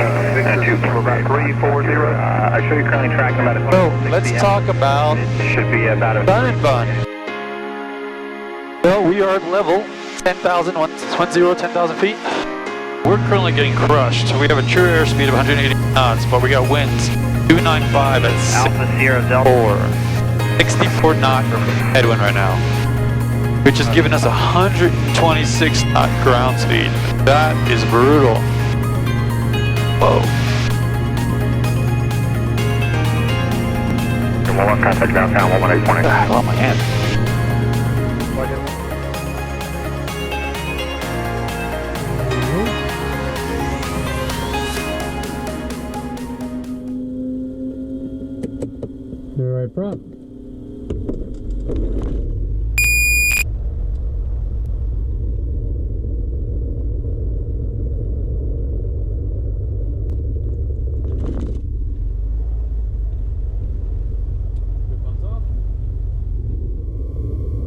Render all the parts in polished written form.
about 340. I show you currently tracking about a. So let's talk about should be about a Bun and Bun. Well, we are at level 10,000, 10,000 feet. We're currently getting crushed. We have a true airspeed of 180 knots, but we got winds 295 at Alpha Sierra Delta 64 knot headwind right now, which is giving us 126 knot ground speed. That is brutal. Whoa. One contact downtown 11820. I lost my hand. You're right front.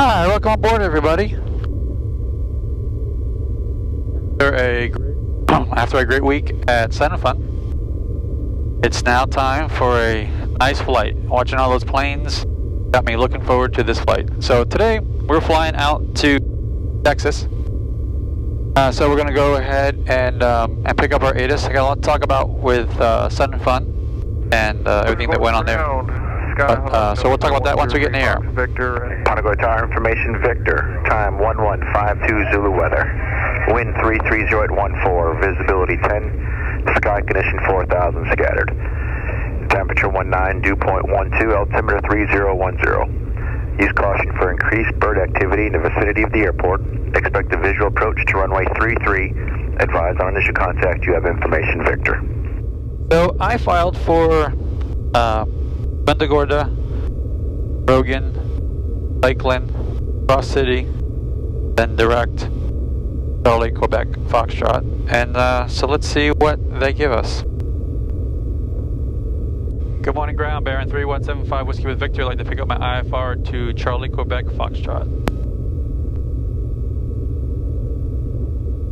Hi, welcome aboard, everybody. After a great week at Sun and Fun, it's now time for a nice flight. Watching all those planes got me looking forward to this flight. So today we're flying out to Texas. So we're going to go ahead and pick up our ATIS. I got a lot to talk about with Sun and Fun and everything that went on there. But, so we'll talk about that once we get in the air. Victor, Pontago Tower information, Victor, time 1152 Zulu weather, wind 330 at 14, visibility 10, sky condition 4000 scattered, temperature 19, dew point 12, altimeter 3010. Use caution for increased bird activity in the vicinity of the airport. Expect a visual approach to runway 33. Advise on initial contact you have information, Victor. So I filed for Punta Gorda, Rogan, Lakeland, Cross City, then direct Charlie, Quebec, Foxtrot, and so let's see what they give us. Good morning, ground, Baron 3175 Whiskey with Victor. I'd like to pick up my IFR to Charlie, Quebec, Foxtrot.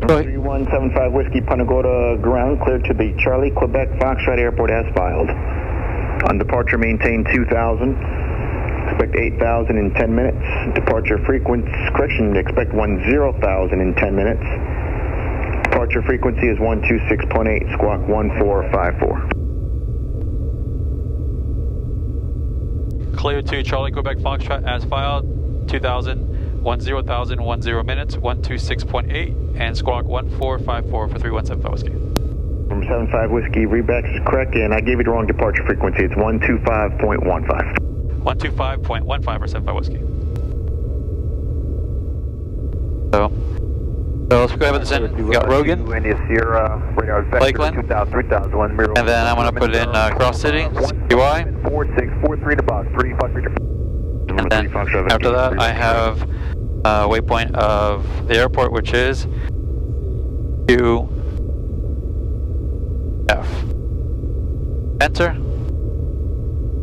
3175 Whiskey, Punta Gorda, ground cleared to the Charlie, Quebec, Foxtrot Airport as filed. On departure, maintain 2,000. Expect 8,000 in 10 minutes. Departure frequency, correction, expect 10,000 in 10 minutes. Departure frequency is 126.8, squawk 1454. Clear to Charlie, Quebec, Foxtrot as filed. 2,000, 10,000, 10 minutes, 126.8, and squawk 1454 for 3175 Whiskey. From 75 Whiskey, readback is correct, and I gave you the wrong departure frequency. It's 125.15. 125.15 for 75 Whiskey. So let's go ahead with this in. We got Rogan, Lakeland, 2000, 3000, and then I'm going to put in Cross City, UI. 4643 to box 35. And then after that, I have a waypoint of the airport, which is QF. Enter.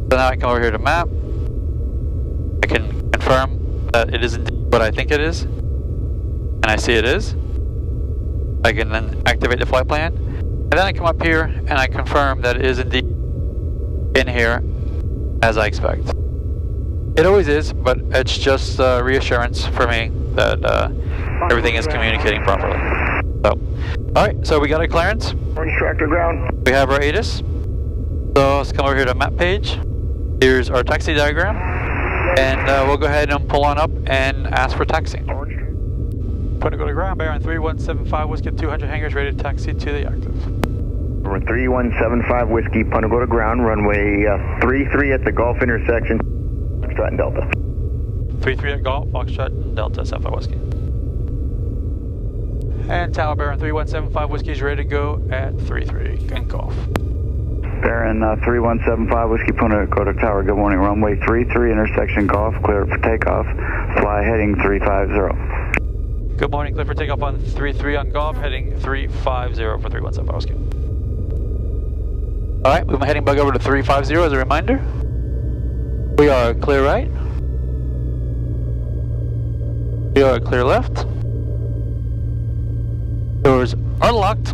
So now I come over here to map. I can confirm that it is indeed what I think it is, and I see it is. I can then activate the flight plan, and then I come up here and I confirm that it is indeed in here as I expect. It always is, but it's just reassurance for me that everything is communicating properly. So, alright, so we got a clearance. Orange tractor ground. We have our ATIS. So let's come over here to map page. Here's our taxi diagram. And we'll go ahead and pull on up and ask for taxiing. Punta Gorda ground, Baron 3175 Whiskey 200 hangars, ready to taxi to the active. 3175 Whiskey, Punta Gorda ground, runway 33 at the Gulf intersection, Foxtrot and Delta. 33 at Golf, Foxtrot and Delta, 75 Whiskey. And Tower Baron 3175 Whiskey is ready to go at 33 and Golf. Baron 3175 Whiskey Punta Gorda Tower, good morning. Runway 33 intersection Golf, cleared for takeoff. Fly heading 350. Good morning, clear for takeoff on 33 on Golf, heading 350 for 3175 Whiskey. Alright, move my heading bug over to 350 as a reminder. We are clear right. We are clear left. Doors are locked.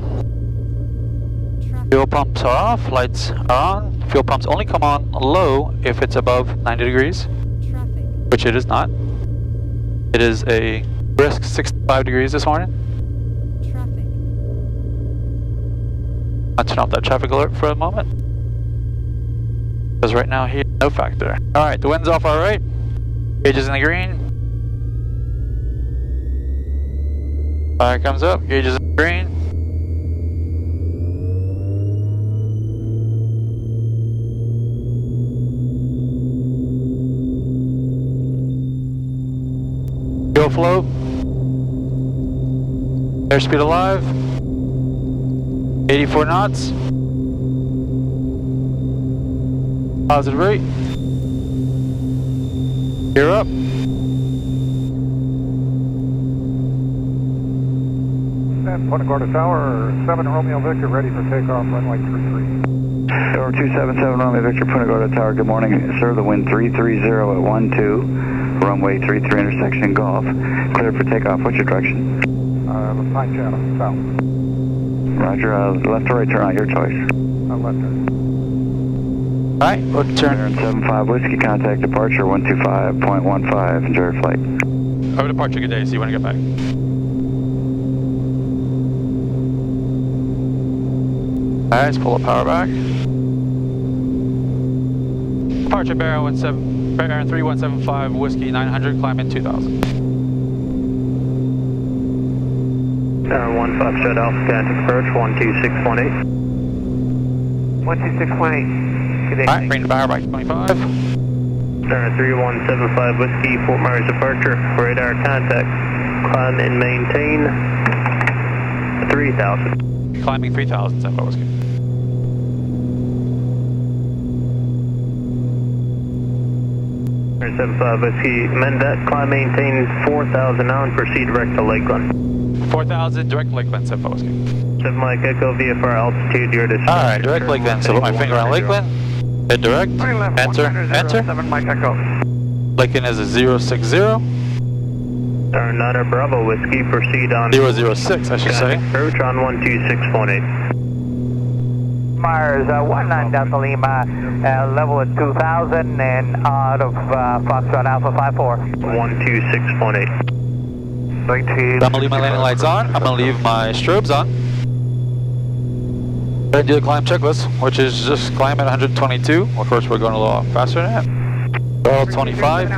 Fuel pumps are off, lights are on. Fuel pumps only come on low if it's above 90 degrees, Traffic. which it is not. It is a brisk 65 degrees this morning. Traffic. I'll turn off that traffic alert for a moment. Because right now here, no factor. Alright, the wind's off our right. Gauge is in the green. Fire comes up, gauge is in the green. Fuel flow. Airspeed alive. 84 knots. Positive rate. Gear up. Punta Gorda Tower, 7 Romeo Victor, ready for takeoff, runway 33. Over 277 Romeo Victor, Punta Gorda Tower, good morning. Sir, the wind 330 at 12, runway 33 intersection Golf. Clear for takeoff. What's your direction? Pine Channel, south. Roger, left or right turn on, your choice. Left turn. Alright, we'll turn. Baron 75 Whiskey, contact departure 125.15, enjoy your flight. Over departure, good day, see you when I get back. Alright, let's pull the power back. Departure Baron 3175 Whiskey 900, climbing 2000. 15 shut off, contact approach 12618. 12618. Good day. Alright, bring the power back to 25. 3175 Whiskey, Fort Myers departure, radar contact, climb and maintain 3000. Climbing 3000, Tempo Whiskey. Baron 75 Whiskey, amend that, climb maintain 4000 now and proceed direct to Lakeland. 4000, direct Lakeland, Tempo Whiskey. 7 Mike Echo, VFR altitude, your dispatch. Alright, direct Lakeland, so put my finger on Lakeland. Hit direct, enter, enter. 7 Mike Echo. Lakeland is a 060. Niner Bravo Whiskey, proceed on 006, I should say. approach on 12618. Myers, 19 Delta Lima, level at 2000 and out of Foxtrot Alpha 54. 12618. I'm gonna leave my landing lights on. I'm gonna leave my strobes on. And do the climb checklist, which is just climb at 122. Of course, we're going a little faster than that. Throttle 25.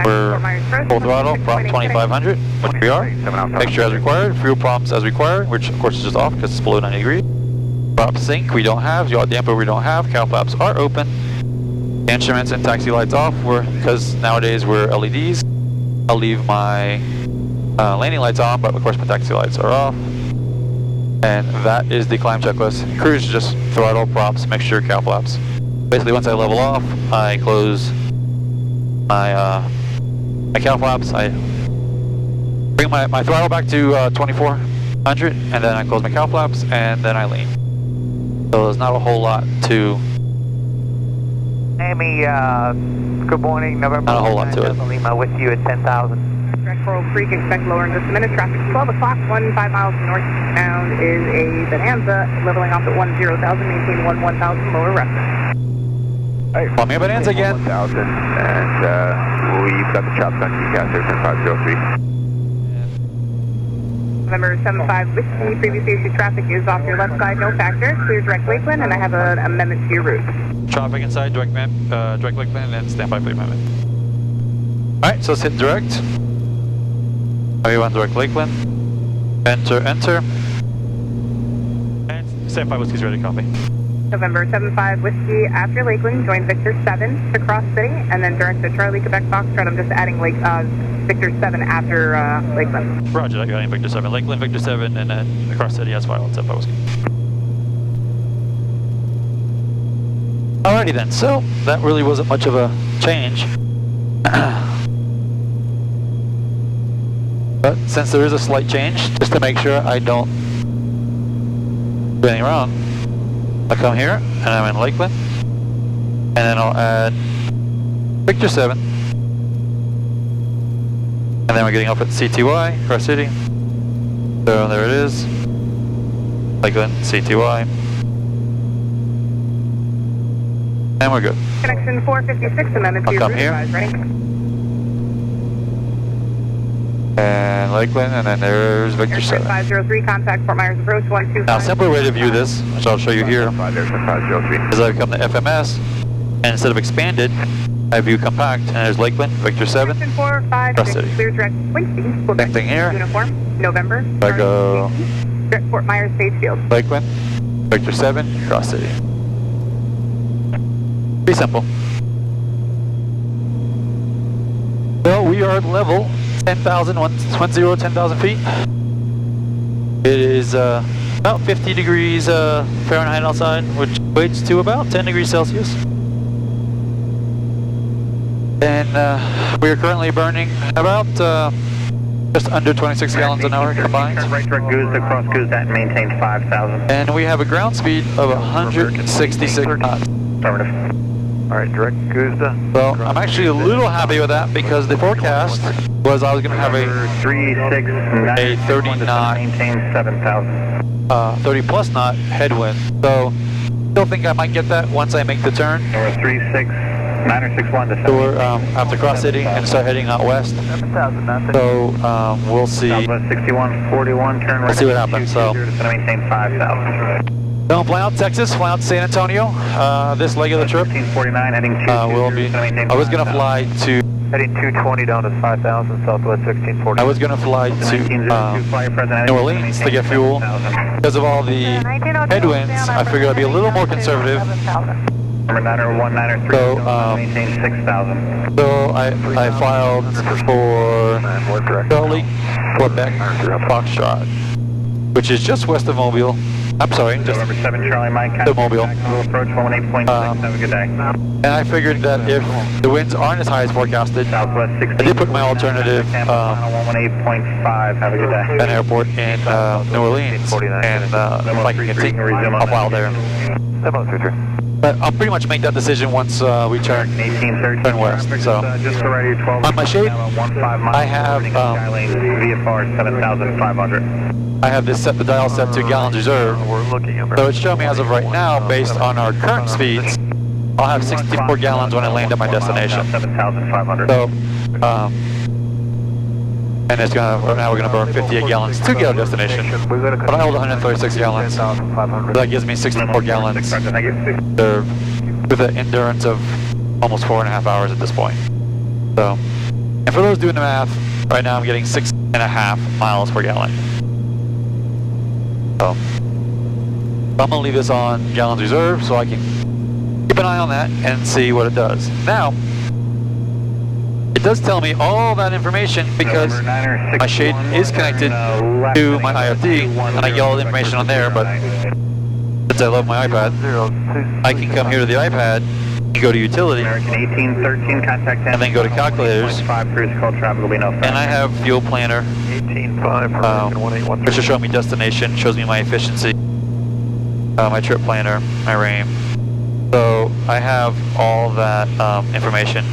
We're full throttle, prop 2500, which we are. Mixture as required, fuel pumps as required, which of course is just off because it's below 90 degrees. Prop sync we don't have, yaw damper we don't have, cow flaps are open. Instruments and taxi lights off, because nowadays we're LEDs. I'll leave my landing lights on, but of course my taxi lights are off. And that is the climb checklist. Cruise is just throttle, props, mixture, cow flaps. Basically once I level off, I close my cow flaps, I bring my throttle back to 2400, and then I close my cow flaps, and then I lean. So there's not a whole lot to... Amy, good morning, November. Not a whole lot to it. Delta Lima with you at 10,000. Direct Coral Creek, expect lower in just a minute. Traffic 12 o'clock, 5 miles northbound is a Bonanza, leveling off at 10,000, maintain 11,000, lower reference. Hey, Call me a Bonanza again. 1000, and we've got the chops on TCAS here, 10503. November 75 Whiskey, previously issued traffic is off your left side, no factor. Clear direct Lakeland, and I have an amendment to your route. Traffic inside, direct Lakeland, and standby for the amendment. Alright, so let's hit direct. Everyone direct Lakeland. Enter, enter. And standby Whiskey's ready to copy. November 75 Whiskey after Lakeland, join Victor 7 to cross city, and then direct to Charlie Quebec Foxtrot. I'm just adding Victor 7 after Lakeland. Roger that, got Victor 7. Lakeland, Victor 7, and then across city as well. Standby Whiskey. Alrighty then, so that really wasn't much of a change. But since there is a slight change, just to make sure I don't do anything wrong, I'll come here, and I'm in Lakeland, and then I'll add Victor 7, and then we're getting off at CTY, Cross City, so there it is, Lakeland, CTY, And we're good. Connection 456, amendment to I'll your come route here. advisory. And Lakeland, and then there's Victor Airport 7. 503, contact Fort Myers Approach 125. Now, a simpler way to view this, which I'll show you here, is I come to FMS, and instead of expanded, I view compact, and there's Lakeland, Victor 7. Connection 456, Cross City. clear direct Quincy, Quebec. Same thing here. Uniform, November. I go Direct Fort Myers Stage Field. Lakeland, Victor 7, Cross City. Pretty simple. Well, we are at level 10,000, 10,000 feet. It is about 50 degrees Fahrenheit outside, which equates to about 10 degrees Celsius. And we are currently burning about just under 26 gallons an hour combined. Right direct Goose to cross Goose that and maintain 5,000. And we have a ground speed of 166 knots. Affirmative. Alright, direct Guzda. So I'm actually a little happy with that because the forecast was I was going to have a 30 knot, maintain 7,000. 30 plus knot headwind. So still think I might get that once I make the turn. Or 36,961 to So we're after Cross City and start heading out west. 7,000 knots. So we'll see. Southwest 6141, turn right. We'll see what happens. So It's going to maintain 5,000. don't fly out Texas, fly out San Antonio. This leg of the trip 1649 heading 2. will be. I was going to fly to. Heading 220 down to 5,000, Southwest 1640. I was going to fly to New Orleans to get fuel. Because of all the headwinds, I figured I'd be a little more conservative. Number 901, 903, So, maintain 6,000. So I filed for Charlie, Quebec, Foxtrot, which is just west of Mobile. I'm sorry, just Number 7 Charlie Mike, to Mobile. approach 118.6, have a good day. And I figured that if the winds aren't as high as forecasted, Southwest 16. I did put my alternative 118.5, have a good day. an airport in New Orleans, and if I can continue, I'll file there. But I'll pretty much make that decision once we turn 1813. turn west. So Just to right here, 12. on my shade, 15 miles. I have VFR 7,500. I have this set the dial set to gallons reserve. So it's showing me as of right now, based on our current speeds, I'll have 64 gallons when I land at my destination. 7,500. So, and it's gonna now we're gonna burn 58 gallons to get our destination. But I hold 136 gallons. So that gives me 64 gallons reserve with an endurance of almost 4.5 hours at this point. So, and for those doing the math, right now I'm getting 6.5 miles per gallon. So I'm gonna leave this on gallons reserve so I can keep an eye on that and see what it does. Now, it does tell me all that information because my shade is connected to my IFD and I get all the information on there, but since I love my iPad, I can come here to the iPad and go to utility American 1813, contact and then go to calculators, 5 cruise call traffic will be no and I have fuel planner, 18.5 which will show me destination, shows me my efficiency, my trip planner, my RAM. So I have all that information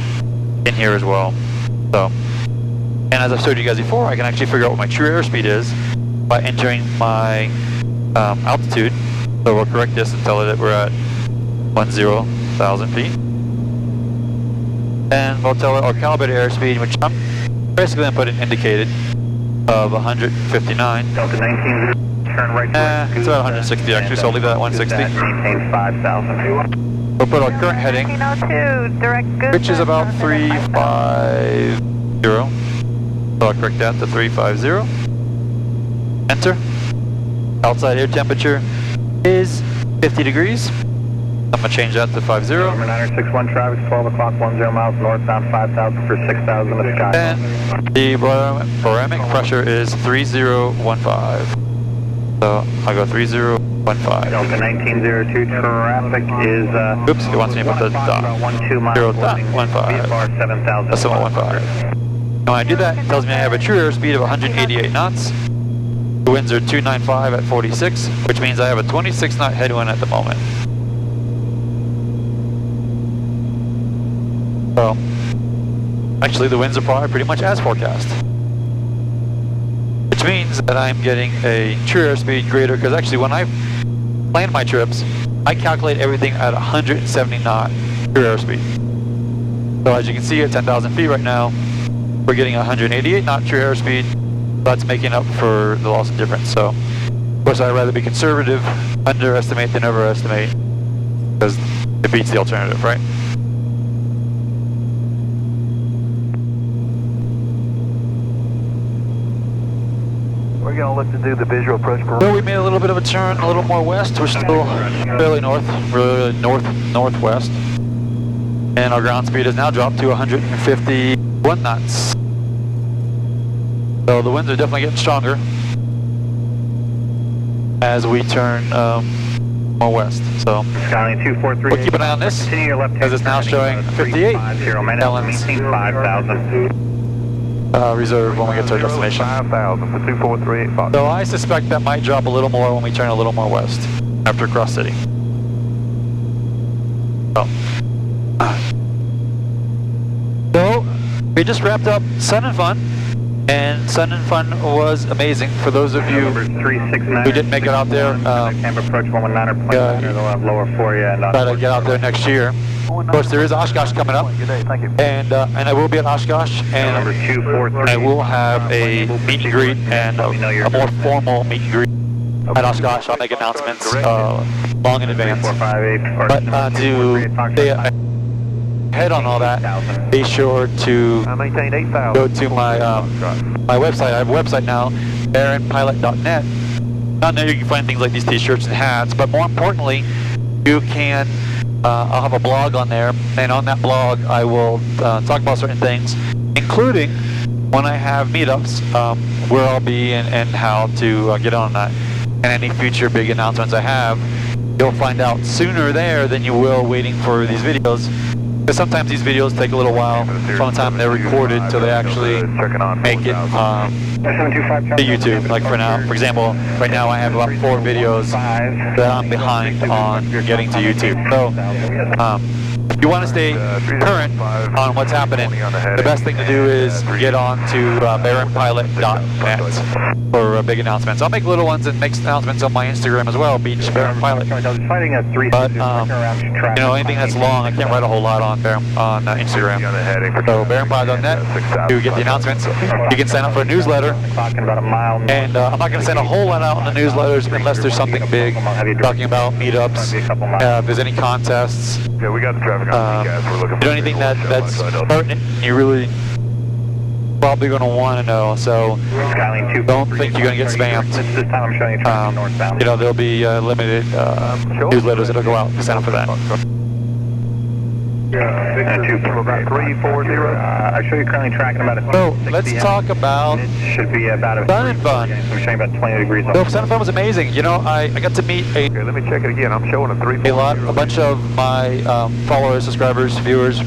in here as well. So, and as I've showed you guys before, I can actually figure out what my true airspeed is by entering my altitude. So we'll correct this and tell it that we're at 10,000 feet. And we'll tell it our calibrated airspeed, which I'm basically going to put it indicated, of 159. Delta 19, turn right to It's about 160 actually, so I'll leave that at 160. maintain 5,000. We'll put our current heading, 1902, direct which is about 350. So I'll correct that to 350. Enter. Outside air temperature is 50 degrees. I'm going to change that to 50. Number 961 traffic, 12 o'clock, 10 miles northbound, 5,000 for 6,000 in the sky. And the barometric pressure is 3015. So I'll go 3015. Delta 1902 traffic is Oops, it wants me to put the dot. 12 miles. 0.15. VFR 7,000. That's 715. And when I do that, it tells me I have a true airspeed of 188 knots. The winds are 295 at 46, which means I have a 26 knot headwind at the moment. So, actually the winds are probably pretty much as forecast. Which means that I'm getting a true airspeed greater, because actually when I plan my trips, I calculate everything at 170 knot true airspeed. So as you can see at 10,000 feet right now, we're getting 188 knot true airspeed. That's making up for the loss of difference. So, of course, I'd rather be conservative, underestimate than overestimate, because it beats the alternative, right? We're going to look to do the visual approach. So we made a little bit of a turn, a little more west. We're still fairly north, really northwest. And our ground speed has now dropped to 151 knots. So the winds are definitely getting stronger as we turn more west. So we'll keep an eye on this, as it's now showing 58 gallons reserve when we get to our destination. 5,000 for 24385. So I suspect that might drop a little more when we turn a little more west after Cross City. So we just wrapped up Sun and Fun, and Sun and Fun was amazing. For those of you who didn't make it out there, try to get out there next year. Of course, there is Oshkosh coming up, and I will be at Oshkosh, and I will have a meet and greet and a more formal meet and greet at Oshkosh. I'll make announcements long in advance. But to stay ahead on all that, be sure to go to my my website. I have a website now, baronpilot.net. On there you can find things like these t-shirts and hats, but more importantly, you can I'll have a blog on there, and on that blog I will talk about certain things, including when I have meetups, where I'll be and how to get on that, and any future big announcements I have. You'll find out sooner there than you will waiting for these videos, because sometimes these videos take a little while from the time they're recorded till they actually make it to YouTube. Like for now, for example, right now I have about 4 videos that I'm behind on getting to YouTube. So if you want to stay current on what's happening, the best thing to do is get on to baronpilot.net for big announcements. I'll make little ones and make announcements on my Instagram as well, Beach Baron Pilot. But you know, anything that's long, I can't write a whole lot on Instagram. So baronpilot.net to get the announcements. You can sign up for a newsletter, and I'm not going to send a whole lot out on the newsletters unless there's something big, talking about meetups, if there's any contests. Yeah, we got the traffic on guys. We're looking for anything that's pertinent, you really probably going to want to know. So don't think you're going to get spammed. You know, there'll be limited newsletters that'll go out to sign up for that. About 340. I show you currently tracking about a. So let's talk about should be about Sun and Fun. I'm showing about 20 degrees. So Sun and Fun was amazing. You know, I got to meet Okay, let me check it again. I'm showing a 340. a bunch of my followers, subscribers, viewers,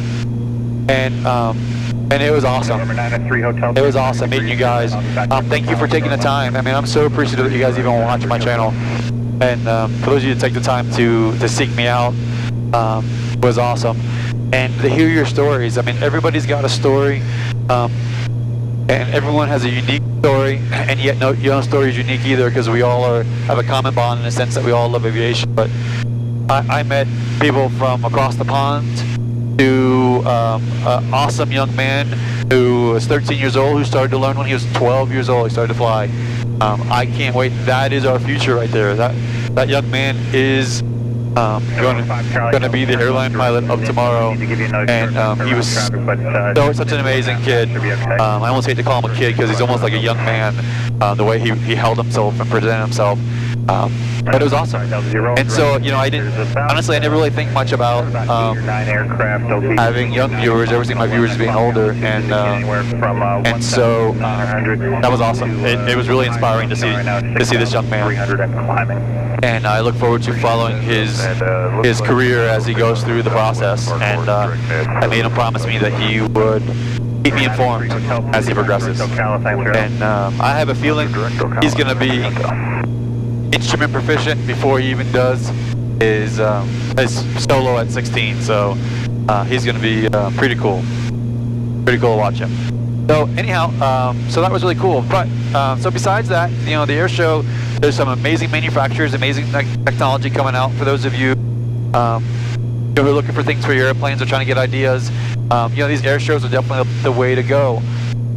and it was awesome. It was awesome meeting you guys. Thank you for taking the time. I mean, I'm so appreciative that you guys even watch my channel. And for those of you that take the time to seek me out, was awesome. And to hear your stories. I mean, everybody's got a story, and everyone has a unique story, and yet no story is unique either, because we all have a common bond in the sense that we all love aviation. But I met people from across the pond to an awesome young man who was 13 years old, who started to learn when he was 12 years old. He started to fly. I can't wait. That is our future right there. That young man is going to be the airline pilot of tomorrow, and he was such an amazing kid. I almost hate to call him a kid because he's almost like a young man, the way he held himself and presented himself. But it was awesome. And so, you know, I never really think much about having young viewers, ever seen my viewers as being older, and so that was awesome. It was really inspiring to see this young man, and I look forward to following his career as he goes through the process. And I made him promise me that he would keep me informed as he progresses. And I have a feeling he's going to be instrument proficient before he even does his solo at 16. So he's going to be pretty cool to watch him. So anyhow, so that was really cool. But so besides that, you know, the air show, there's some amazing manufacturers, amazing technology coming out. For those of you who are looking for things for your airplanes or trying to get ideas, you know, these air shows are definitely the way to go.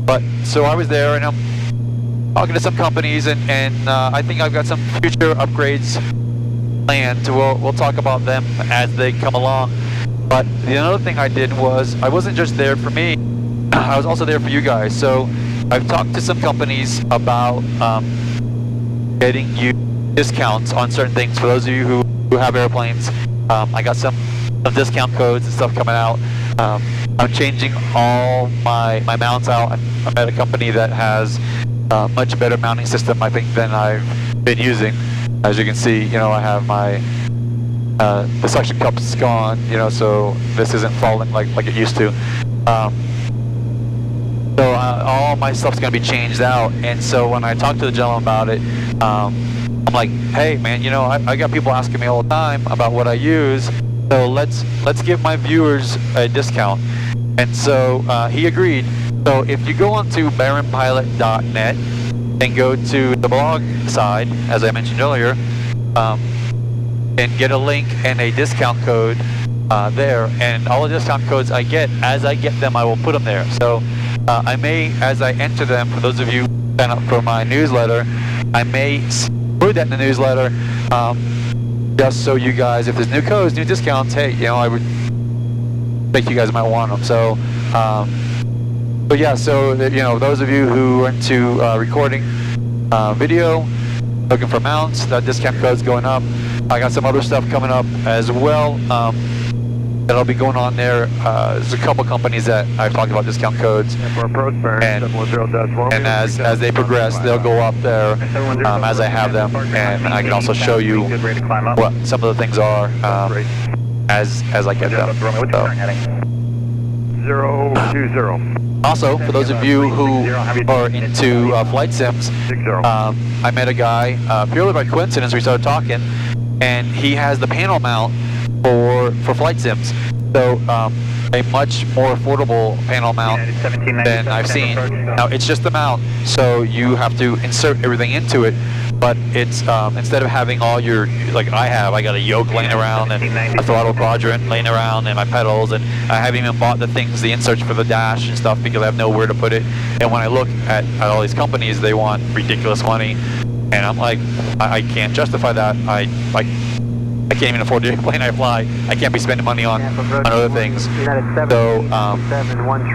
But so I was there and I'm talking to some companies, and I think I've got some future upgrades planned. We'll talk about them as they come along. But the other thing I did was I wasn't just there for me, I was also there for you guys. So I've talked to some companies about getting you discounts on certain things. For those of you who have airplanes, I got some discount codes and stuff coming out. I'm changing all my mounts out. I'm at a company that has a much better mounting system, I think, than I've been using. As you can see, you know, I have my the suction cup's gone, you know, so this isn't falling like it used to. So all my stuff's gonna be changed out, and so when I talked to the gentleman about it, I'm like, hey man, you know, I got people asking me all the time about what I use, so let's give my viewers a discount. And so he agreed. So if you go onto baronpilot.net and go to the blog side, as I mentioned earlier, and get a link and a discount code there, and all the discount codes I get, as I get them, I will put them there. So I may, as I enter them, for those of you who sign up for my newsletter, I may put that in the newsletter, just so you guys, if there's new codes, new discounts, hey, you know, I would think you guys might want them. So, but yeah, so you know, those of you who are into recording video, looking for mounts, that discount code's going up. I got some other stuff coming up as well. That'll be going on there. There's a couple companies that I've talked about discount codes, and as they progress, they'll go up there as I have them, and I can also show you what some of the things are as I get them. So. 020. Also, for those of you who are into flight sims, I met a guy purely by coincidence. We started talking, and he has the panel mount for flight sims. So a much more affordable panel mount than I've seen. Now it's just the mount, so you have to insert everything into it. But it's instead of having all your, like I got a yoke laying around and a throttle quadrant laying around and my pedals, and I haven't even bought the things, the inserts for the dash and stuff, because I have nowhere to put it. And when I look at all these companies, they want ridiculous money, and I'm like, I can't justify that. I can't even afford the airplane I fly. I can't be spending money on other things. So,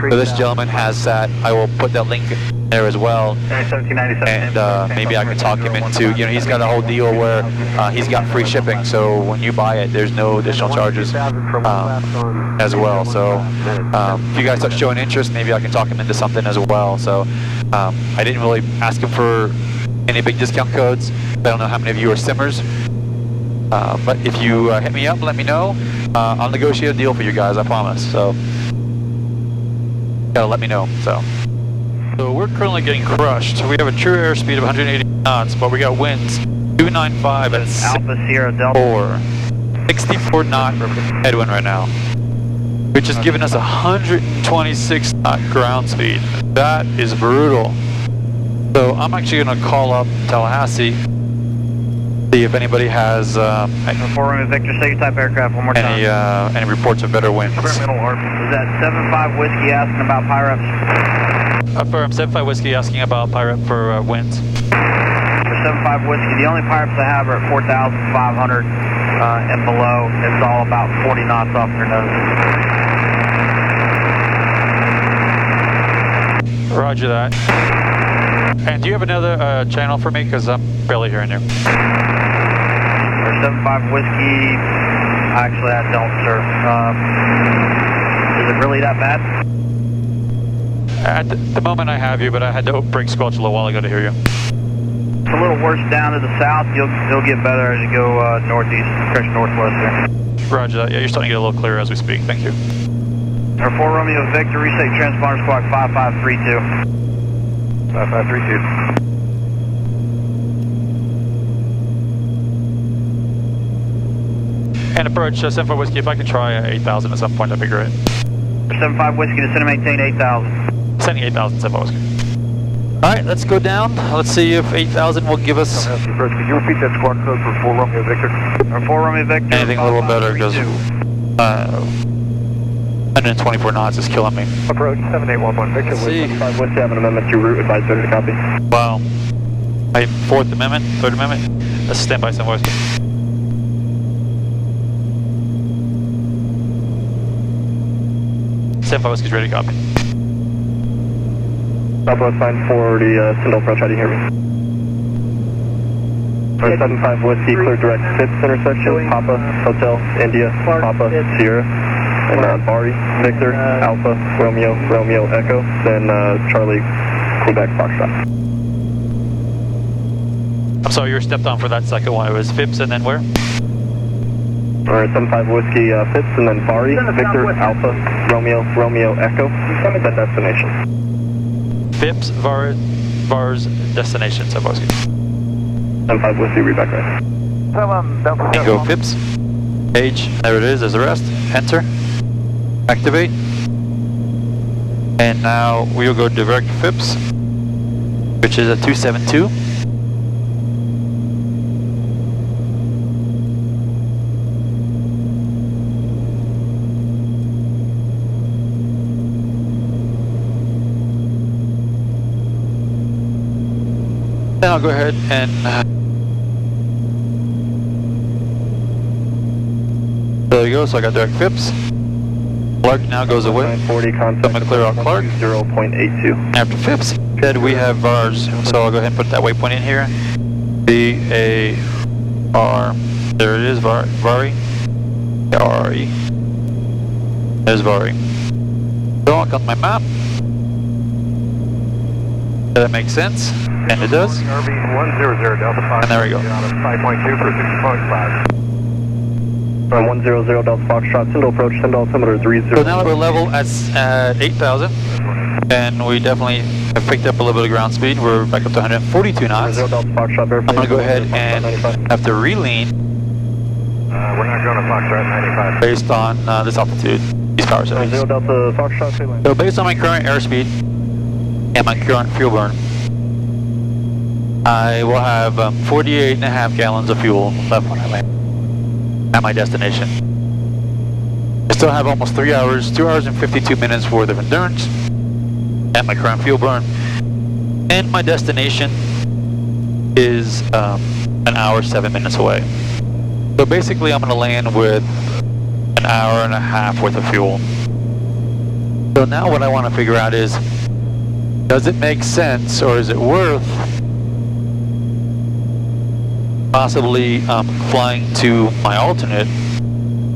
so this gentleman has that. I will put that link there as well, and maybe I can talk him into, you know, he's got a whole deal where he's got free shipping, so when you buy it, there's no additional charges as well. So if you guys start showing interest, maybe I can talk him into something as well. So I didn't really ask him for any big discount codes. I don't know how many of you are simmers. But if you hit me up, let me know. I'll negotiate a deal for you guys, I promise. So, gotta let me know. So we're currently getting crushed. We have a true airspeed of 180 knots, but we got winds 295 at Alpha Sierra Delta 64 knot headwind right now, which is giving us 126 knot ground speed. That is brutal. So I'm actually gonna call up Tallahassee, see if anybody has 4 Victor, say your type aircraft one more time. Any reports of better winds. Is that 75 Whiskey asking about PIREPs? Affirm, 75 Whiskey asking about PIREP for winds. For 75 Whiskey, the only PIREPs I have are at 4,500 and below. It's all about 40 knots off their nose. Roger that. And do you have another channel for me? Because I'm barely hearing you. For 75 Whiskey, actually I don't, sir. Is it really that bad? At the moment I have you, but I had to break squelch a little while ago to hear you. It's a little worse down to the south. You'll get better as you go northeast, correction, northwest there. Roger that. Yeah, you're starting to get a little clearer as we speak. Thank you. Our 4 Romeo Victor, reset transponder squawk 5532. 5532. And approach 75 Whiskey, if I can try 8,000 at some point, that'd be great. 75 Whiskey, descend and maintain 8,000. Sending 8,000, 75 Whiskey. Alright, let's go down. Let's see if 8,000 will give us... Could you repeat that squawk code for 4 Romeo Victor? Our 4 Romeo Victor. Anything a little better, because 124 knots is killing me. Approach 7811 Victor. Let's see. 5 West, have an amendment to route, advise better to copy. Wow. My fourth amendment, third amendment. Let's stand by some voice. Stand by whiskey's ready to copy. Southwest line 40, Sindel approach, how do you hear me? 75 Whiskey, clear direct 5th intersection, Papa, Hotel, India, Papa, Sierra, and Bari, Victor, Alpha, Romeo, Romeo, Echo, then Charlie, Quebec, Foxtrot. I'm sorry, you were stepped on for that second one. It was Phipps and then where? Alright, 75 Whiskey, 5th, and then Bari, Victor, Alpha, Romeo, Romeo, Echo, then destination. Phipps, Vars, destination, so Whiskey. 75 Whiskey, read back right. Bingo, Phipps. Page, there it is, there's the rest. Enter. Activate. And now we will go direct Phipps, which is a 272. Then I'll go ahead and there you go, so I got direct Phipps. Clark now goes away. 940 contact. I'm going to clear out Clark. 0.82. After Phipps, then we have Vars, so I'll go ahead and put that waypoint in here. V-A-R, there it is, Vari. R-E. There's Vari. So I'll cut my map. Does that make sense? And it does. RV 100 Delta Fox. And there we go. 5.2 for 60.5. 100 Delta Foxtrot, Sindel approach, send altimeter 30. So now we're level at 8,000, and we definitely have picked up a little bit of ground speed. We're back up to 142 knots. I'm going to go ahead and have to re-lean. We're not going to Foxtrot 95. Based on this altitude, these power settings. 0 Delta Foxtrot, So based on my current airspeed and my current fuel burn, I will have 48.5 gallons of fuel left when I land at my destination. I still have almost 3 hours, 2 hours and 52 minutes worth of endurance at my current fuel burn. And my destination is an hour, 7 minutes away. So basically I'm going to land with an hour and a half worth of fuel. So now what I want to figure out is, does it make sense or is it worth possibly flying to my alternate,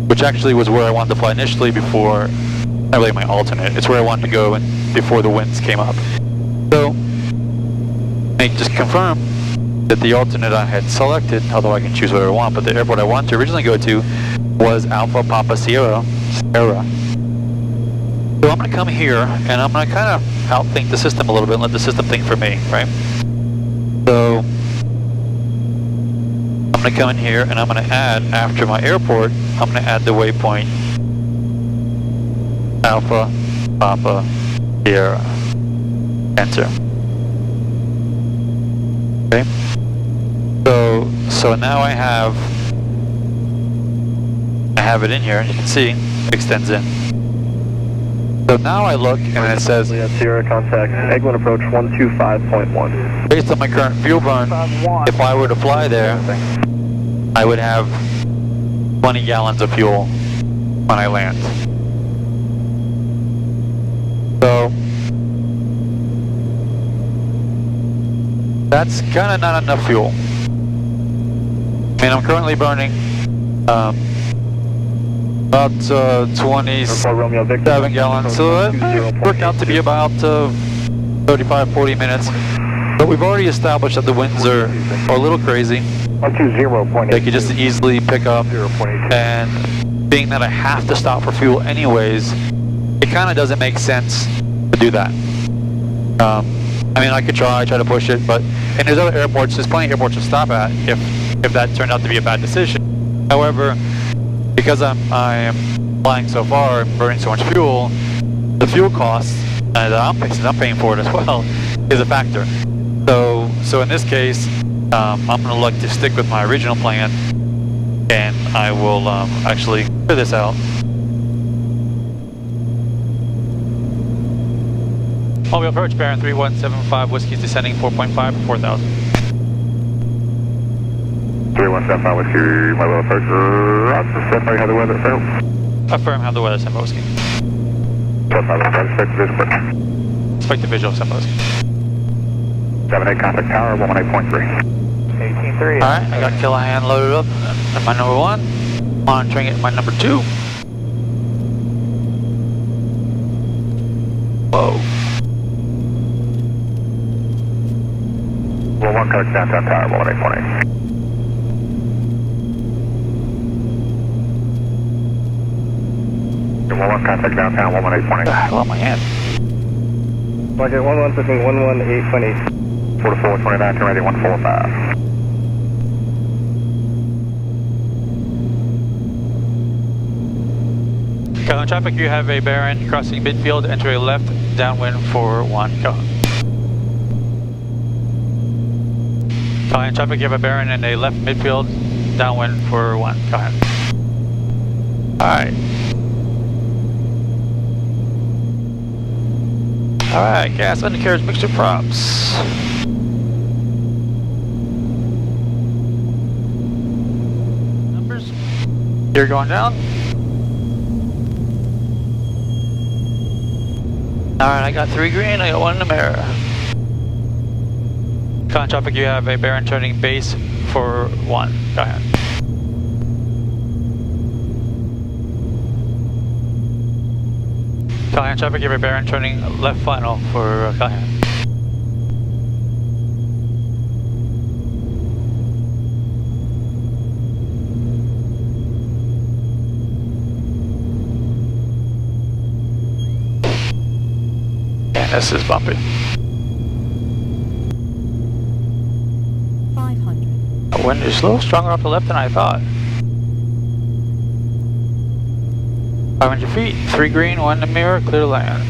which actually was where I wanted to fly initially before, not really my alternate, it's where I wanted to go before the winds came up. So, I just confirm that the alternate I had selected, although I can choose whatever I want, but the airport I wanted to originally go to was Alpha Papa Sierra. So I'm going to come here, and I'm going to kind of outthink the system a little bit and let the system think for me, right? So, I'm going to come in here and I'm going to add, after my airport, I'm going to add the waypoint Alpha Papa Sierra. Enter. Okay. So now I have it in here, and you can see it extends in. So now I look and it says Sierra contact, Egwin approach 125.1. Based on my current fuel burn, if I were to fly there, I would have 20 gallons of fuel when I land. So that's kind of not enough fuel. I mean, I'm currently burning about 27 gallons, so that worked out to be about 35-40 minutes. But we've already established that the winds are a little crazy. 120.8. They could just easily pick up, and being that I have to stop for fuel anyways, it kind of doesn't make sense to do that. I mean, I could try to push it, but and there's other airports, there's plenty of airports to stop at if that turned out to be a bad decision. However, because I am flying so far and burning so much fuel, the fuel costs that I'm paying for it as well is a factor. So in this case, I'm going to look to stick with my original plan, and I will actually figure this out Mobile approach, Baron 3175, Whiskey's descending 4.5, 4,000. 3175 Whiskey, mobile approach, roger, stand by, how the weather, fail. Affirm, have the weather, Sembo Whiskey. 12,000, expect the visual. Expect the visual, Sembo Whiskey. 78 contact tower, 118.3. 18.3. Alright, I got Killahan loaded up at my number 1. Monitoring it at my number 2. Whoa. 1 contact downtown tower, 118.8. 1 contact downtown, 118.8. I love my hand. Roger, 11 pushing 118.8. 44, 29, ready, 145. Callan traffic, you have a Baron crossing midfield, enter a left downwind for 1, Callan. Callan traffic, you have a Baron in a left midfield, downwind for 1, Callan. Alright. Alright, gas undercarriage mixture props. Numbers. Gear going down. Alright, I got 3 green, I got 1 in the mirror. Callan traffic, you have a Baron turning base for 1. Go ahead. Callan traffic, you have a Baron turning left final for Callan. And this is bumpy. 500. The wind is a little stronger off the left than I thought. 500 feet, 3 green, 1 in the mirror, clear land.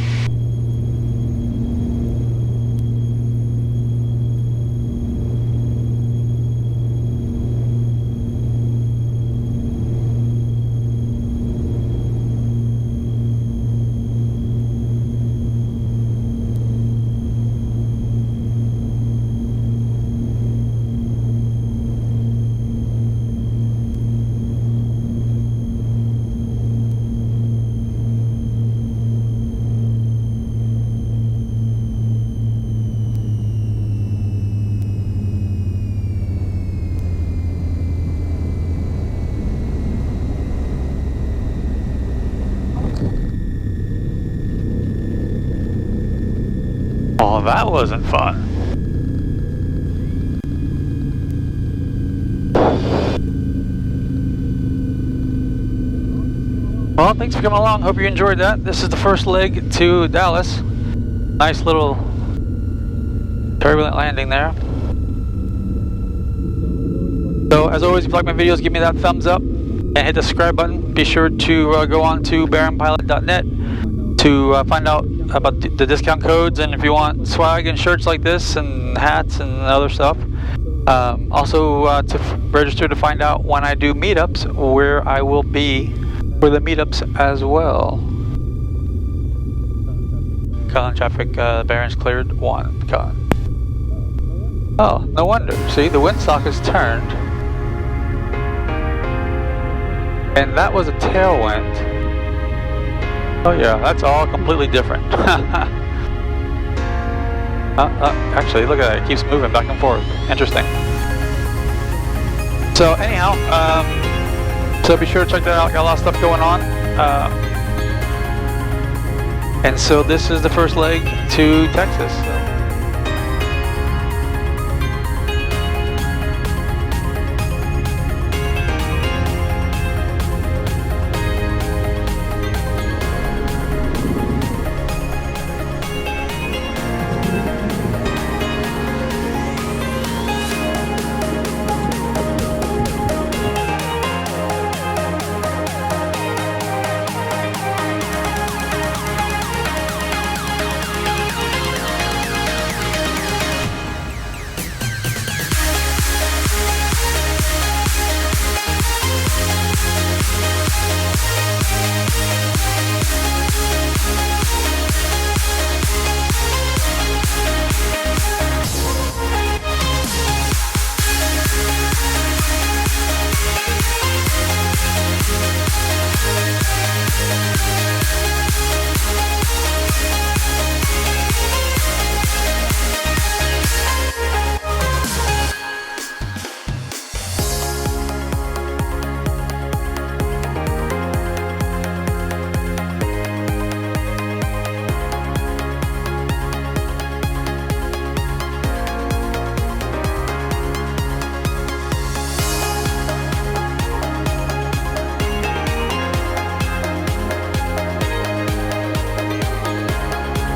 Oh, that wasn't fun. Well, thanks for coming along. Hope you enjoyed that. This is the first leg to Dallas. Nice little turbulent landing there. So, as always, if you like my videos, give me that thumbs up and hit the subscribe button. Be sure to go on to baronpilot.net to find out about the discount codes, and if you want swag and shirts like this and hats and other stuff. Also to register to find out when I do meetups, where I will be for the meetups as well. Callan traffic, Baron's cleared 1, Callan. Oh, no wonder. See, the windsock is turned. And that was a tailwind. Oh yeah, that's all completely different. Actually, look at that, it keeps moving back and forth. Interesting. So anyhow, so be sure to check that out, got a lot of stuff going on. And so this is the first leg to Texas.